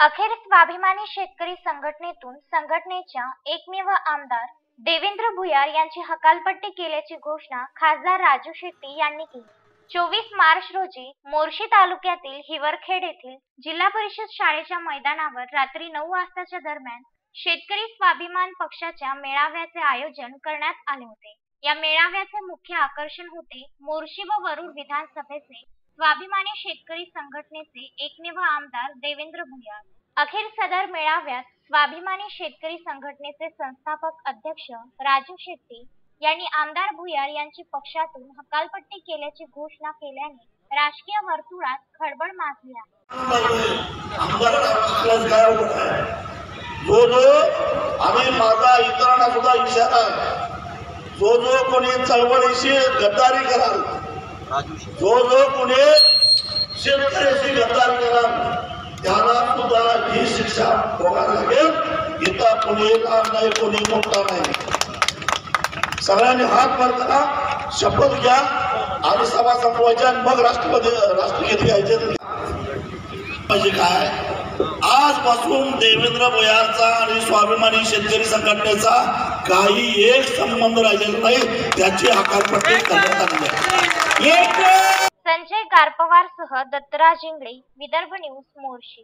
अखेर स्वाभिमानी शेतकरी संघटनेतून संघटनेच्या एकमेव आमदार देवेंद्र भुयार यांची हकालपट्टी केल्याची घोषणा खासदार राजू शेट्टी यांनी केली। 24 मार्च रोजी मोर्शी तालुक्यातील हिवरखेड येथील जिल्हा परिषद शाळेच्या मैदानावर रात्री 9 वाजताच्या दरम्यान शेतकरी स्वाभिमान पक्षाच्या मेळाव्याचे आयोजन करण्यात आले होते। या मेळाव्याचे मुख्य आकर्षण होते मोर्शी व वरुड विधानसभेचे स्वाभिमानी शेतकरी संघटनेचे एकमेव आमदार देवेंद्र भुयार। अखेर सदर मेळाव्यात स्वाभिमानी शेतकरी संघटनेचे संस्थापक अध्यक्ष राजू शेट्टी यांनी आमदार भुयार यांची पक्षातून हकालपट्टी केल्याची घोषणा केल्याने राजकीय वर्तुळात खळबळ माजली आहे। इतरांना सुद्धा इशारा जो कोणी चळवळीशी गद्दारी कराल, जो कोणी शेतकऱ्याशी गद्दारी कराल त्याला सुद्धा ही शिक्षा भोगावी लागेल। इथं कोणी लहान नाही, कोणी मोठा नाही। सगळ्यांनी हात वर करा, शपथ घ्या आणि सभा संपवायच्या आणि मग राष्ट्रगीत घ्यायचे। म्हणजे काय, आजपासून देवेंद्र भुयारचा आणि स्वाभिमानी शेतकरी संघटनेचा काही एक संबंध राहिलेला नाही, त्याची हकालपट्टी करण्यात आली आहे। संजय गारपवारसह दत्तराज इंगळे, विदर्भ न्यूज, मोर्शी।